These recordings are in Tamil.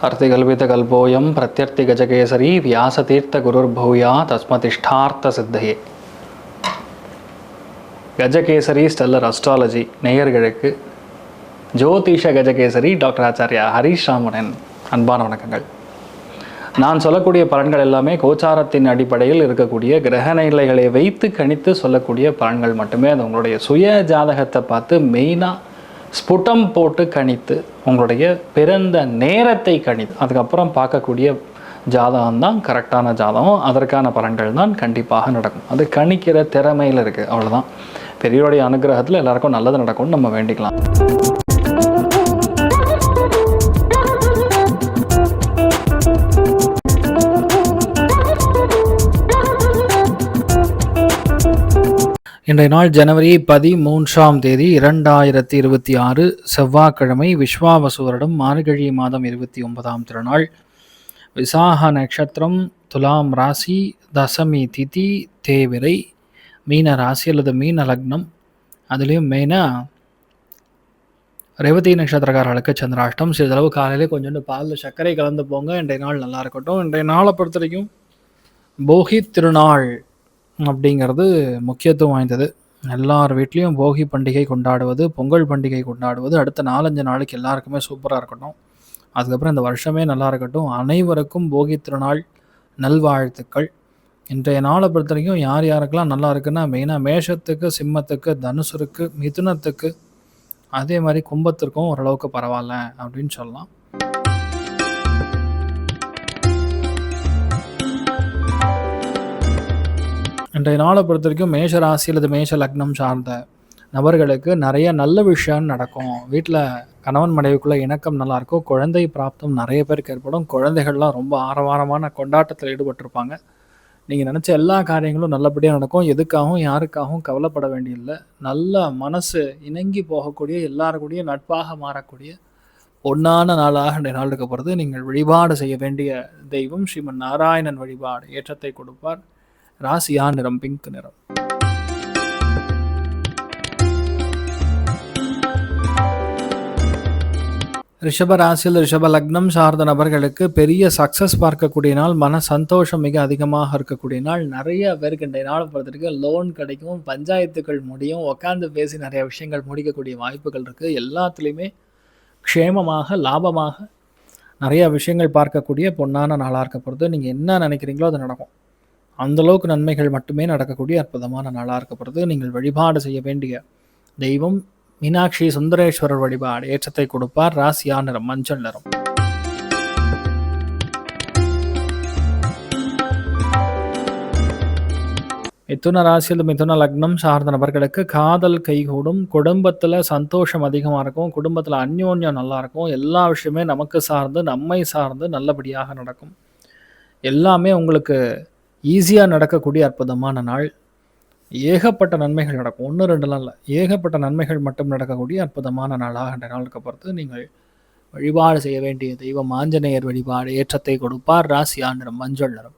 अर्तिकल्पितकल्पोऽयं प्रत्यर्थिगजकेसरी व्यासतीर्थगुरुर्भूया तस्मतिष्ठार्थ सिद्धये. கஜகேசரி ஸ்டெல்லர் அஸ்ட்ராலஜி நேயர்களுக்கு ஜோதிஷ கஜகேசரி டாக்டர் ஆச்சாரியா ஹரீஷ் ராமனின் அன்பான வணக்கங்கள். நான் சொல்லக்கூடிய பலன்கள் எல்லாமே கோச்சாரத்தின் அடிப்படையில் இருக்கக்கூடிய கிரக நிலைகளை வைத்து கணித்து சொல்லக்கூடிய பலன்கள் மட்டுமே. அது உங்களுடைய சுய ஜாதகத்தை பார்த்து மெயினாக ஸ்புடம் போட்டு கணித்து உங்களுடைய பிறந்த நேரத்தை கணித்து அதுக்கப்புறம் பார்க்கக்கூடிய ஜாதகம் தான் கரெக்டான ஜாதகம். அதற்கான பலன்கள் தான் கண்டிப்பாக நடக்கும். அது கணிக்கிற திறமையில் இருக்குது, அவ்வளோதான். பெரியோருடைய அனுகிரகத்தில் எல்லாருக்கும் நல்லது நடக்கும்னு நம்ம வேண்டிக்கலாம். இன்றைய நாள் ஜனவரி 13 2026 செவ்வாய்க்கிழமை, விஸ்வாவசு வருடம் மார்கழி மாதம் 29ஆம் திருநாள், விசாக நட்சத்திரம், துலாம் ராசி, தசமி திதி, தேவிரை, மீன ராசி அல்லது மீன லக்னம். அதுலேயும் மெயினாக ரேவதி நட்சத்திரக்காரர்களுக்கு சந்திராஷ்டம். சிறிதளவு காலையிலே கொஞ்சோண்டு பாலில் சர்க்கரை கலந்து போங்க. இன்றைய நாள் நல்லா இருக்கட்டும். இன்றைய நாளை பொறுத்த வரைக்கும் போகி திருநாள் அப்படிங்கிறது முக்கியத்துவம் வாய்ந்தது. எல்லார் வீட்லேயும் போகி பண்டிகை கொண்டாடுவது, பொங்கல் பண்டிகை கொண்டாடுவது அடுத்த 4-5 நாளைக்கு எல்லாருக்குமே சூப்பராக இருக்கட்டும். அதுக்கப்புறம் இந்த வருஷமே நல்லா இருக்கட்டும். அனைவருக்கும் போகி திருநாள் நல்வாழ்த்துக்கள். இன்றைய நாளை பொறுத்த வரைக்கும் யார் யாருக்கெல்லாம் நல்லா இருக்குன்னா, மெயினாக மேஷத்துக்கு, சிம்மத்துக்கு, தனுசுருக்கு, மிதுனத்துக்கு, அதே மாதிரி கும்பத்திற்கும் ஓரளவுக்கு பரவாயில்ல அப்படின்னு சொல்லலாம். இன்றைய நாளை பொறுத்த வரைக்கும் மேஷ ராசி அல்லது மேஷ லக்னம் சார்ந்த நபர்களுக்கு நிறைய நல்ல விஷயம் நடக்கும். வீட்டில் கணவன் மனைவிக்குள்ள இணக்கம் நல்லாயிருக்கும். குழந்தை பிராப்தம் நிறைய பேருக்கு ஏற்படும். குழந்தைகள்லாம் ரொம்ப ஆரவாரமான கொண்டாட்டத்தில் ஈடுபட்டிருப்பாங்க. நீங்கள் நினச்ச எல்லா காரியங்களும் நல்லபடியாக நடக்கும். எதுக்காகவும் யாருக்காகவும் கவலைப்பட வேண்டியதில்லை. நல்ல மனசு இணங்கி போகக்கூடிய, எல்லாருக்கூடிய நட்பாக மாறக்கூடிய பொன்னான நாளாக இன்றைய நாள் இருக்க போகிறது. நீங்கள் வழிபாடு செய்ய வேண்டிய தெய்வம் ஸ்ரீமன் நாராயணன் வழிபாடு ஏற்றத்தை கொடுப்பார். ராசியா நிறம் பிங்க் நிறம். ரிஷப ராசியில் ரிஷப லக்னம் சார்ந்த நபர்களுக்கு பெரிய சக்ஸஸ் பார்க்கக்கூடிய நாள். மன சந்தோஷம் மிக அதிகமாக இருக்கக்கூடிய நாள். நிறைய பேருக்கு இன்றைய நாள் பொறுத்திருக்கு லோன் கிடைக்கும், பஞ்சாயத்துகள் முடியும், உட்காந்து பேசி நிறைய விஷயங்கள் முடிக்கக்கூடிய வாய்ப்புகள் இருக்குது. எல்லாத்துலேயுமே க்ஷேமமாக லாபமாக நிறைய விஷயங்கள் பார்க்கக்கூடிய பொன்னான நாளாக இருக்க போகிறது. நீங்கள் என்ன நினைக்கிறீங்களோ அது நடக்கும். அந்தளவுக்கு நன்மைகள் மட்டுமே நடக்கக்கூடிய அற்புதமான நாளாக இருக்க போகிறது. நீங்கள் வழிபாடு செய்ய வேண்டிய தெய்வம் மீனாட்சி சுந்தரேஸ்வரர் வழிபாடு ஏற்றத்தை கொடுப்பார். ராசியா நிறம் மஞ்சள் நிறம். மிதுன ராசியில் மிதுன லக்னம் சார்ந்த நபர்களுக்கு காதல் கைகூடும். குடும்பத்தில் சந்தோஷம் அதிகமாக இருக்கும். குடும்பத்தில் அந்யோன்யம் நல்லா இருக்கும். எல்லா விஷயமே நமக்கு சார்ந்து, நம்மை சார்ந்து நல்லபடியாக நடக்கும். எல்லாமே உங்களுக்கு ஈஸியாக நடக்கக்கூடிய அற்புதமான நாள். ஏகப்பட்ட நன்மைகள் நடக்கும். 1-2 இல்லை, ஏகப்பட்ட நன்மைகள் மட்டும் நடக்கக்கூடிய அற்புதமான நாளாக இந்த நாளுக்கு பொறுத்து நீங்கள் வழிபாடு செய்ய வேண்டிய தெய்வம் ஆஞ்சநேயர் வழிபாடு ஏற்றத்தை கொடுப்பார். ராசியா நிறம் மஞ்சள் நிறம்.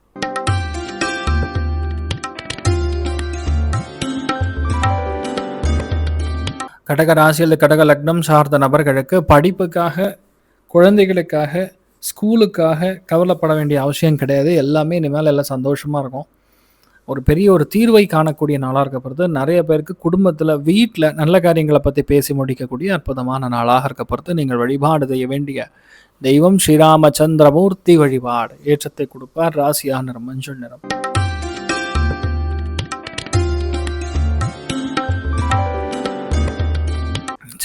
கடக ராசியில் கடக லக்னம் சார்ந்த நபர்களுக்கு படிப்புக்காக, குழந்தைகளுக்காக, ஸ்கூலுக்காக கவலைப்பட வேண்டிய அவசியம் கிடையாது. எல்லாமே இனிமேல் எல்லாம் சந்தோஷமாக இருக்கும். ஒரு பெரிய ஒரு தீர்வை காணக்கூடிய நாளாக இருக்க போகிறது. நிறைய பேருக்கு குடும்பத்தில், வீட்டில் நல்ல காரியங்களை பற்றி பேசி முடிக்கக்கூடிய அற்புதமான நாளாக இருக்க போகிறது. நீங்கள் வழிபாடு செய்ய வேண்டிய தெய்வம் ஸ்ரீராமச்சந்திரமூர்த்தி வழிபாடு ஏற்றத்தை கொடுப்பார். ராசியா நிறம் மஞ்சள் நிறம்.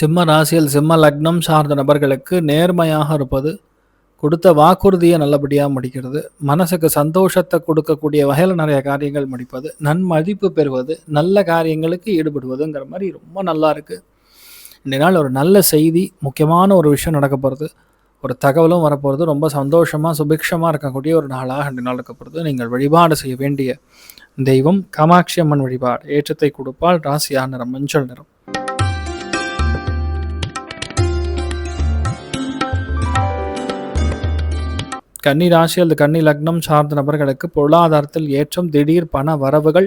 சிம்ம ராசியில் சிம்ம லக்னம் சார்ந்த நபர்களுக்கு நேர்மையாக இருப்பது, கொடுத்த வாக்குறுதியை நல்லபடியாக முடிக்கிறது, மனசுக்கு சந்தோஷத்தை கொடுக்கக்கூடிய வகையில் நிறைய காரியங்கள் முடிப்பது, நன்மதிப்பு பெறுவது, நல்ல காரியங்களுக்கு ஈடுபடுவதுங்கிற மாதிரி ரொம்ப நல்லா இருக்குது. இந்த நாள் ஒரு நல்ல செய்தி, முக்கியமான ஒரு விஷயம் நடக்க போகிறது, ஒரு தகவலும் வரப்போகிறது. ரொம்ப சந்தோஷமாக சுபிக்ஷமாக இருக்கக்கூடிய ஒரு நாளாக இந்த நாள் இருக்க போகிறது. நீங்கள் வழிபாடு செய்ய வேண்டிய தெய்வம் காமாட்சி அம்மன் வழிபாடு ஏற்றத்தை கொடுப்பால். ராசியா நிறம் மஞ்சள் நிறம். கன்னி ராசி அல்லது கன்னி லக்னம் சார்ந்த நபர்களுக்கு பொருளாதாரத்தில் ஏற்றம், திடீர் பண வரவுகள்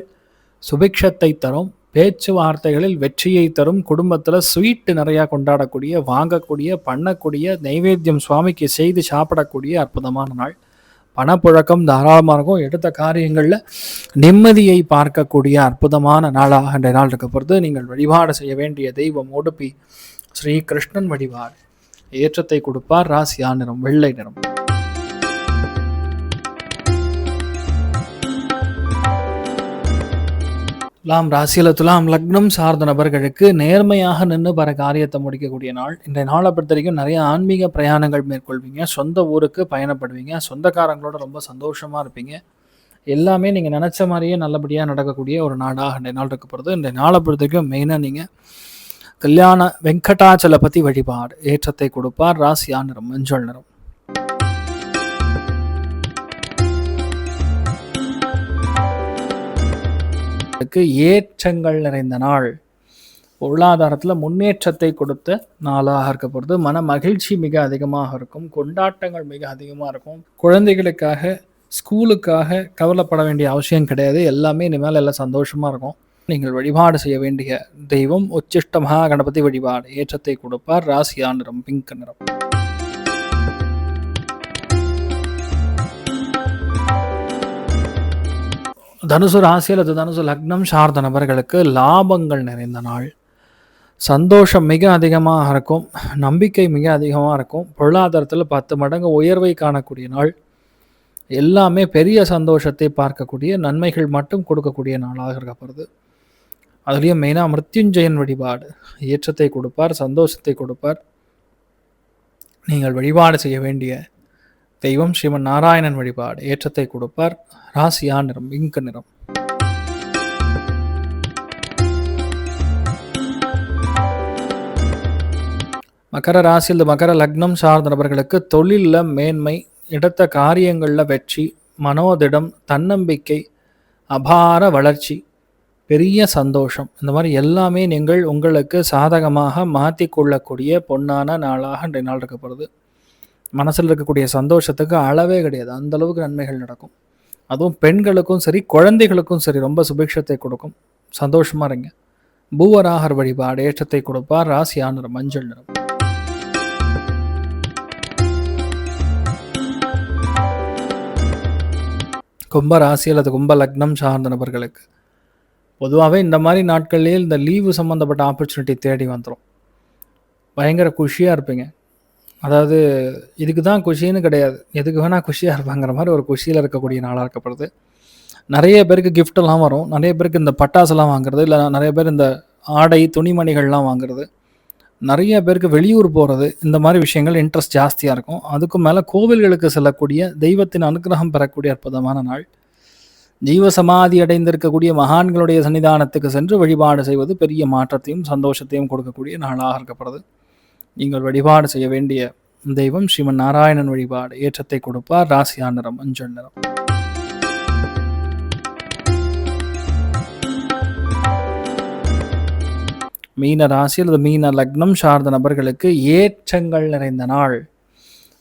சுபிக்ஷத்தை தரும். பேச்சுவார்த்தைகளில் வெற்றியை தரும், குடும்பத்தில் ஸ்வீட்டு நிறையா கொண்டாடக்கூடிய, வாங்கக்கூடிய, பண்ணக்கூடிய, நைவேத்தியம் சுவாமிக்கு செய்து சாப்பிடக்கூடிய அற்புதமான நாள். பணப்புழக்கம் தாராளமாக இருக்கும். எடுத்த காரியங்களில் நிம்மதியை பார்க்கக்கூடிய அற்புதமான நாளாக இன்றைய நாள் இருக்க பொறுத்து நீங்கள் வழிபாடு செய்ய வேண்டிய தெய்வம் உடுப்பி ஸ்ரீ கிருஷ்ணன் வழிபாடு. ஏற்றத்தை கொடுப்பார். ராசியா நிறம் வெள்ளை நிறம். துலாம் ராசியில் துலாம் லக்னம் சார்ந்த நபர்களுக்கு நேர்மையாக நின்று பல காரியத்தை முடிக்கக்கூடிய நாள். இன்றைய நாளை பொறுத்த வரைக்கும் நிறைய ஆன்மீக பிரயாணங்கள் மேற்கொள்வீங்க, சொந்த ஊருக்கு பயணப்படுவீங்க, சொந்தக்காரங்களோட ரொம்ப சந்தோஷமாக இருப்பீங்க. எல்லாமே நீங்கள் நினச்ச மாதிரியே நல்லபடியாக நடக்கக்கூடிய ஒரு நாடாக இன்றைய நாள் இருக்க போகிறது. இன்றைய நாளை பொறுத்த வரைக்கும் மெயினாக நீங்கள் கல்யாண வெங்கடாச்சலபதி வழிபாடு. ஏற்றத்தை கொடுப்பார். ராசியா நிறம் மஞ்சள் நிறம். ஏற்றங்கள் நிறைந்த நாள். பொருளாதாரத்தில் முன்னேற்றத்தை கொடுத்த நாளாக இருக்க போகிறது. மன மகிழ்ச்சி மிக அதிகமாக இருக்கும். கொண்டாட்டங்கள் மிக அதிகமாக இருக்கும். குழந்தைகளுக்காக ஸ்கூலுக்காக கவலைப்பட வேண்டிய அவசியம் கிடையாது. எல்லாமே இனிமேல் எல்லாம் சந்தோஷமாக இருக்கும். நீங்கள் வழிபாடு செய்ய வேண்டிய தெய்வம் உச்சிஷ்ட மகா கணபதி வழிபாடு. ஏற்றத்தை கொடுப்பார். ராசியா நிறம் பிங்க் நிறம். தனுசு ராசி அல்லது தனுசு லக்னம் சார்ந்த நபர்களுக்கு லாபங்கள் நிறைந்த நாள். சந்தோஷம் மிக அதிகமாக இருக்கும். நம்பிக்கை மிக அதிகமாக இருக்கும். பொருளாதாரத்தில் 10 மடங்கு உயர்வை காணக்கூடிய நாள். எல்லாமே பெரிய சந்தோஷத்தை பார்க்கக்கூடிய நன்மைகள் மட்டும் கொடுக்கக்கூடிய நாளாக இருக்கப்படுது. அதுலேயும் மெயினாக மிருத்யுஞ்சயன் வழிபாடு. ஏற்றத்தை கொடுப்பார். சந்தோஷத்தை கொடுப்பார். நீங்கள் வழிபாடு செய்ய வேண்டிய தெய்வம் ஸ்ரீமன் நாராயணன் வழிபாடு. ஏற்றத்தை கொடுப்பார். ராசியா நிறம் பிங்க் நிறம். மகர ராசியில் மகர லக்னம் சார்ந்த நபர்களுக்கு தொழிலில் மேன்மை, எடுத்த காரியங்களில் வெற்றி, மனோதிடம், தன்னம்பிக்கை, அபார வளர்ச்சி, பெரிய சந்தோஷம், இந்த மாதிரி எல்லாமே நீங்கள் உங்களுக்கு சாதகமாக மாற்றிக்கொள்ளக்கூடிய பொன்னான நாளாக இன்றைய நாள் இருக்கப்படுது. மனசில் இருக்கக்கூடிய சந்தோஷத்துக்கு அளவே கிடையாது. அந்தளவுக்கு நன்மைகள் நடக்கும். அதுவும் பெண்களுக்கும் சரி குழந்தைகளுக்கும் சரி ரொம்ப சுபிக்ஷத்தை கொடுக்கும். சந்தோஷமாக இருங்க. பூவராகர் வழிபாடு. ஏற்றத்தை கொடுப்பார். ராசியா நிறம் மஞ்சள் நிறம். கும்ப ராசி அல்லது கும்ப லக்னம் சார்ந்த நபர்களுக்கு பொதுவாகவே இந்த மாதிரி நாட்கள்லேயே இந்த லீவு சம்மந்தப்பட்ட ஆப்பர்ச்சுனிட்டி தேடி வந்துடும். பயங்கர குஷியாக இருப்பீங்க. அதாவது இதுக்கு தான் குஷின்னு கிடையாது, எதுக்கு வேணால் குஷியாக இருப்பாங்கிற மாதிரி ஒரு குஷியில் இருக்கக்கூடிய நாளாக இருக்கப்படுது. நிறைய பேருக்கு கிஃப்டெல்லாம் வரும். நிறைய பேருக்கு இந்த பட்டாசுலாம் வாங்குறது, இல்லை நிறைய பேர் இந்த ஆடை துணிமணிகள்லாம் வாங்குறது, நிறைய பேருக்கு வெளியூர் போகிறது, இந்த மாதிரி விஷயங்கள் இன்ட்ரெஸ்ட் ஜாஸ்தியாக இருக்கும். அதுக்கும் மேலே கோவில்களுக்கு செல்லக்கூடிய, தெய்வத்தின் அனுகிரகம் பெறக்கூடிய அற்புதமான நாள். ஜீவசமாதி அடைந்திருக்கக்கூடிய மகான்களுடைய சன்னிதானத்துக்கு சென்று வழிபாடு செய்வது பெரிய மாற்றத்தையும் சந்தோஷத்தையும் கொடுக்கக்கூடிய நாளாக இருக்கப்படுது. நீங்கள் வழிபாடு செய்ய வேண்டிய தெய்வம் ஸ்ரீமன் நாராயணன் வழிபாடு. ஏற்றத்தை கொடுப்பார். ராசியா நிறம் மஞ்சள் நிறம். மீன ராசி அல்லது மீன லக்னம் சார்ந்த நபர்களுக்கு ஏற்றங்கள் நிறைந்த நாள்.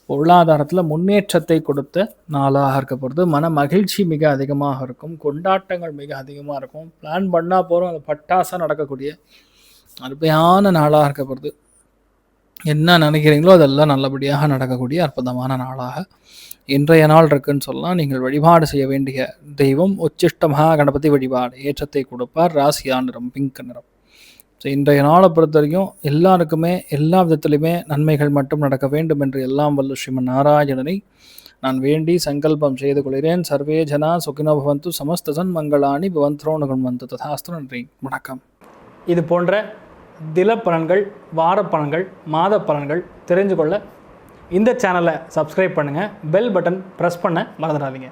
பொருளாதாரத்தில் முன்னேற்றத்தை கொடுத்த நாளாக இருக்கப்படுது. மன மகிழ்ச்சி மிக அதிகமாக இருக்கும். கொண்டாட்டங்கள் மிக அதிகமாக இருக்கும். பிளான் பண்ணால் போகிறோம், அது பட்டாசாக நடக்கக்கூடிய அருமையான நாளாக இருக்கப்படுது. என்ன நினைக்கிறீங்களோ அதெல்லாம் நல்லபடியாக நடக்கக்கூடிய அற்புதமான நாளாக இன்றைய நாள் இருக்குன்னு சொல்லலாம். நீங்கள் வழிபாடு செய்ய வேண்டிய தெய்வம் உச்சிஷ்ட மகா கணபதி வழிபாடு. ஏற்றத்தை கொடுப்பார். ராசியா நிறம் பிங்க் நிறம். ஸோ இன்றைய நாளை பொறுத்த வரைக்கும் எல்லாருக்குமே எல்லா விதத்திலுமே நன்மைகள் மட்டும் நடக்க வேண்டும் என்று எல்லாம் வல்ல ஸ்ரீமன் நாராயணனை நான் வேண்டி சங்கல்பம் செய்து கொள்கிறேன். சர்வே ஜனா சுகினோ பவந்து சமஸ்தசன் மங்களானி பவந்த்ரோணுகன் வந்து ததாஸ்து. நன்றி, வணக்கம். இது போன்ற தில பலன்கள், வார பலன்கள், மாத பலன்கள் தெரிஞ்சு கொள்ள இந்த சேனலை சப்ஸ்கிரைப் பண்ணுங்கள். பெல் பட்டன் ப்ரெஸ் பண்ண மறந்துடாதீங்க.